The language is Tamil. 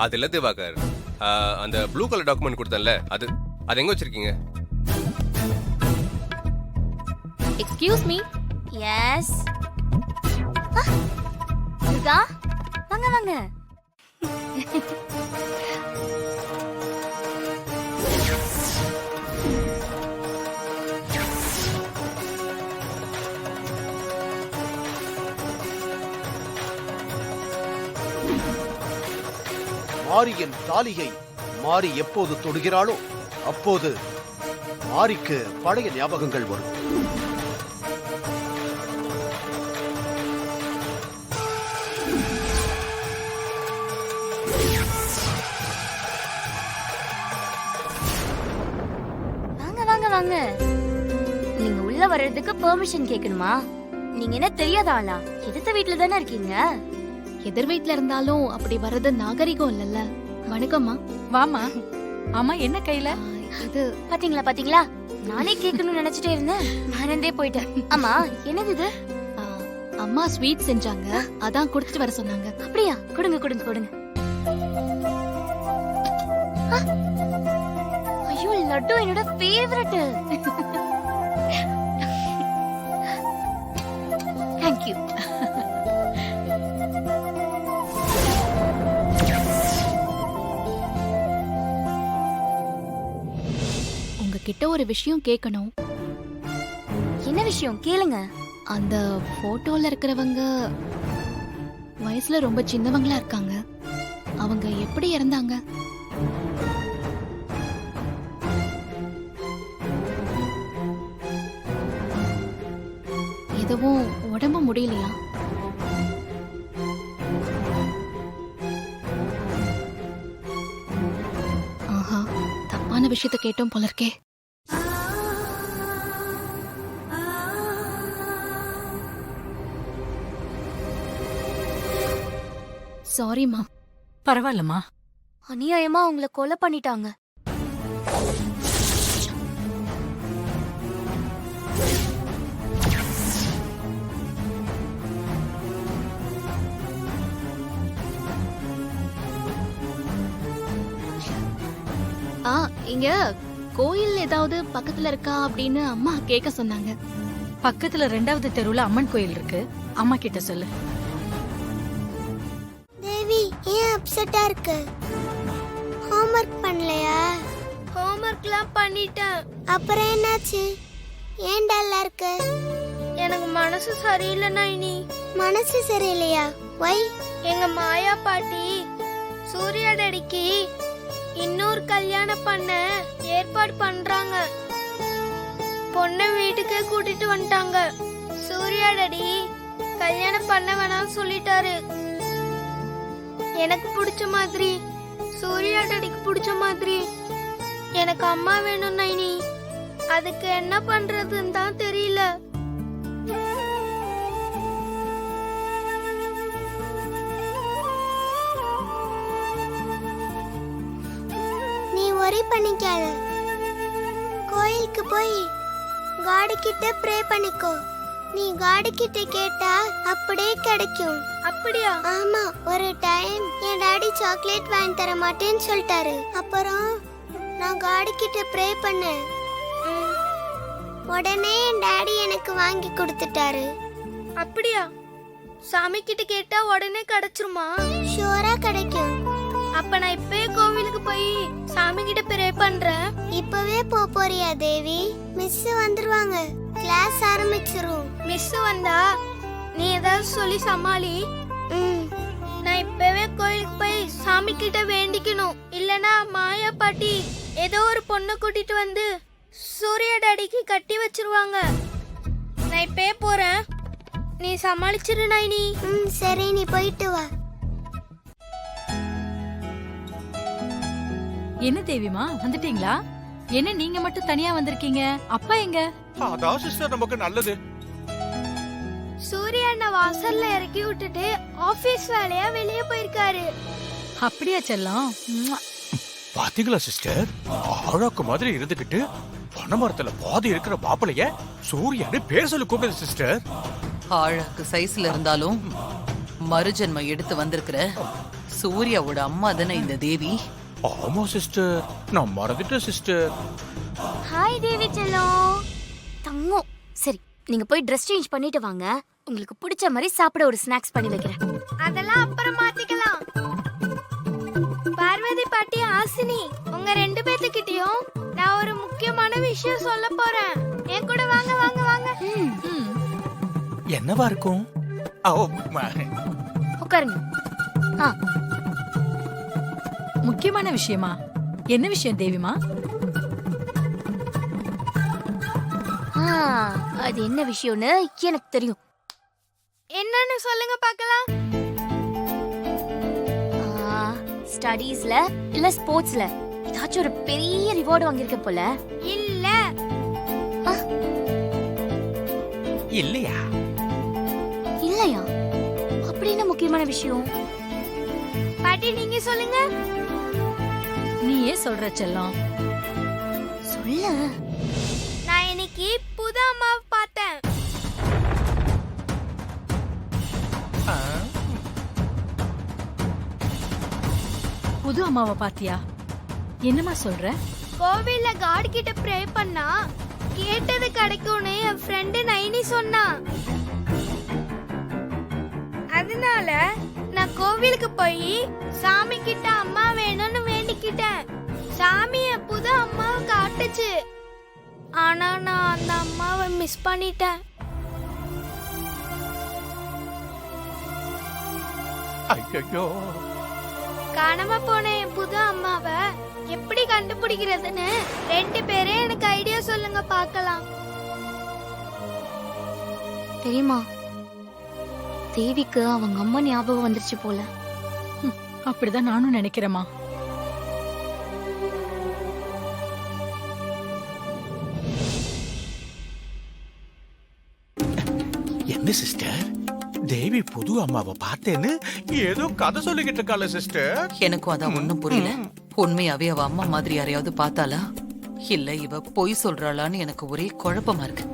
அது இல்ல திவாகர். அந்த ப்ளூ கலர் டாக்குமெண்ட் கொடுத்தேன்ல, அது அது எங்க வச்சிருக்கீங்க? Excuse me. எஸ். துர்கா, வாங்க வாங்க. மாரியின் தாலியை மாரி எப்போது தொடுகிறாளோ அப்போது மாரிக்கு பழைய ஞாபகங்கள் வரும். வாங்க வாங்க வாங்க. நீங்க உள்ள வர்றதுக்கு பெர்மிஷன் கேட்கணுமா? நீங்க என்ன தெரியாத ஆளா? எதிர்த்த வீட்ல தானே இருக்கீங்க. எதிர் வீட்ல இருந்தாலும் அப்படி வர்றது நாகரிகம் இல்லல்ல. வணக்கம்மா. வாமா. ஆமா, என்ன கையில? அது பாத்தீங்களா பாத்தீங்களா, நானே கேட்கணும்னு நினைச்சிட்டே இருந்தேன், மறந்தே போயிட்டேன். ஆமா, என்னது இது? ஆ, அம்மா ஸ்வீட் செஞ்சாங்க, அதான் கொடுத்துட்டு வர சொன்னாங்க. அப்படியா? கொடுங்க கொடுங்க கொடுங்க. ஐயோ, லட்டு என்னோட ஃபேவரட். தேங்க்யூ. உங்ககிட்ட ஒரு விஷயம் கேட்கணும். என்ன விஷயம்? கேளுங்க. அந்த போட்டோல இருக்கிறவங்க வயசுல ரொம்ப சின்னவங்களா இருக்காங்க. அவங்க எப்படி இறந்தாங்க? எதுவும் உடம்பு முடியலையா? ஆஹா, தப்பான விஷயத்த கேட்டோம் போல இருக்கே. சாரிம்மா. பரவாயில்லம்மா. அநியாயமா அவங்கள கொலை பண்ணிட்டாங்க. ஆ, இங்க கோயில் ஏதாவது பக்கத்துல இருக்கா அப்படின்னு அம்மா கேட்க சொன்னாங்க. பக்கத்துல 2வது தெருவுல அம்மன் கோயில் இருக்கு. அம்மா கிட்ட சொல்லு. தேவி, ஏன் அப்செட்டா இருக்கு? ஹோம்வொர்க் பண்ணலையா? ஹோம்வொர்க்லாம் பண்ணிட்டேன். அப்புறம் என்னாச்சு? ஏன் டல்லா இருக்கு? எனக்கு மனசு சரியில்லை நைனி. மனசு சரியில்லையா? வை? எங்க மாயா பாட்டி சூர்யா டாடிக்கு இன்னொரு கல்யாணம் பண்ண ஏற்பாடு பண்றாங்க. பொண்ணை வீட்டுக்கே கூட்டிட்டு வந்துட்டாங்க. சூர்யா டாடி கல்யாணம் பண்ண வேணாம்னு சொல்லிட்டாரு. எனக்கு பிடிச்ச மாதிரி, சூர்யா டாடிக்கு பிடிச்ச மாதிரி எனக்கு அம்மா வேணும் நைனி. அதுக்கு என்ன பண்றதுன்னு தான் தெரியல. நீ worry பண்ணிக்காத. கோயிலுக்கு போய் காட் கிட்ட ப்ரே பண்ணிக்கோ. நீ காட் கிட்ட கேட்டா அப்படியே கிடைக்கும். அப்படியா? ஆமா, ஒரு டைம் என் டாடி சாக்லேட் வாங்கி தர மாட்டேன்னு சொல்லிட்டாரு. அப்புறம் நான் காட் கிட்ட ப்ரே பண்ணேன். உடனே என் டாடி எனக்கு வாங்கி கொடுத்துட்டாரு. அப்படியா? சாமி கிட்ட கேட்டா உடனே கிடைச்சிருமா? ஷூரா கிடைக்கும். அப்ப நான் இப்பவே கோவிலுக்கு போய் சாமி கிட்ட ப்ரே பண்றேன். இப்பவே போறியா தேவி? மிஸ் வந்துருவாங்க, கிளாஸ் ஆரம்பிச்சிரும். மிஸ் வந்தா நீ ஏதாவது சொல்லி சமாளி. நான் இப்பவே கோயிலுக்கு போய் சாமி கிட்ட வேண்டிக்கணும். இல்லனா மாயா பாட்டி ஏதோ ஒரு பொண்ணை கூட்டிட்டு வந்து சூர்யா டாடிக்கு கட்டி வச்சிருவாங்க. நான் இப்பவே போறேன், நீ சமாளிச்சிரு நைனி. சரி, நீ போயிட்டு வா. என்ன தேவிமா, வந்துட்டீங்களா? என்ன நீங்க மட்டும் தனியா வந்திருக்கீங்க? அப்பா எங்க? அதான் சிஸ்டர் நமக்கு நல்லது. சூர்யா அண்ணா வாசல்ல இறக்கி விட்டுட்டு ஆபீஸ் வேலையா வெளியே போயிருக்காரு. அப்படியா செல்லம்? பாத்தீங்களா சிஸ்டர், ஆழாக்கு மாதிரி இருந்துகிட்டு பனைமரத்துல பாதி இருக்கிற மாப்பிளைய சூர்யான்னு பேர் சொல்லி கூப்பிடுது சிஸ்டர். ஆழாக்கு சைஸ்ல இருந்தாலும் மறுஜன்மம் எடுத்து வந்திருக்கிற சூர்யாவோட அம்மா தானே இந்த தேவி? ஆமா சிஸ்டர், நான் மறந்துட்டேன் சிஸ்டர். ஹாய் தேவி செல்லம். தங்கம். சரி, நீங்க போய் ட்ரெஸ் சேஞ்ச் பண்ணிட்டு வாங்க. உங்களுக்கு பிடிச்ச மாதிரி சாப்பிட ஒரு ஸ்நாக்ஸ் பண்ணி வைக்கிறேன். அதெல்லாம் அப்புறம் மாத்திக்கலாம். பார்வதி பாட்டி, ஆசினி, உங்க 2 பேத்துக்கிட்டயும் நான் ஒரு முக்கியமான விஷயம் சொல்ல போறேன். என் கூட வாங்க வாங்க வாங்க. என்னவா இருக்கும்? உட்காருங்க. ஆ, முக்கியமான விஷயமா? என்ன விஷயம் தேவிமா? அது என்ன விஷயம்னு எனக்கு தெரியும். என்னன்னு சொல்லுங்க பார்க்கலாம். ஸ்டடீஸ்ல இல்ல ஸ்போர்ட்ஸ்ல ஏதாச்சும் ஒரு பெரிய ரிவார்டு வாங்கியிருக்க போல. இல்ல. இல்லையா? இல்லையா? அப்படி என்ன முக்கியமான விஷயம்? பாட்டி நீங்க சொல்லுங்க. நீயே சொல்ற செல்லம். சொல்ல. நான் இன்னைக்கு புது அம்மாவை பார்த்தேன். புது அம்மாவை பாத்தியா? என்னமா சொல்ற? கோவில்ல காட் கிட்ட ப்ரே பண்ணா கேட்டது கிடைக்கும்னு என் ஃப்ரெண்டு நைனி சொன்னா. அதனால நான் கோவிலுக்கு போய் சாமி கிட்ட அம்மா வேணும்னு வேண்டிக்கிட்டேன். சாமி என் புது அம்மாவை காட்டுச்சு. ஆனா நான் அந்த அம்மாவை மிஸ் பண்ணிட்டேன். ஐயோ, காணாம போன என் புது அம்மாவை எப்படி கண்டுபிடிக்கிறதுன்னு 2 பேரே எனக்கு ஐடியா சொல்லுங்க பார்க்கலாம். தெரியுமா, தேவிக்கு அவங்க அம்மா ஞாபகம் வந்துருச்சு போல. அப்படிதான் நானும் நினைக்கிறேமா. என்ன சிஸ்டர், தேவி புது அம்மாவை பார்த்தேன்னு ஏதோ கதை சொல்லிக்கிட்டு இருக்காள சிஸ்டர். எனக்கும் அதான் ஒண்ணும் புரியல. உண்மையாவே அவ அம்மா மாதிரி யாரையாவது பார்த்தாளா இல்ல இவ பொய் சொல்றாளான்னு எனக்கு ஒரே குழப்பமா இருக்கு.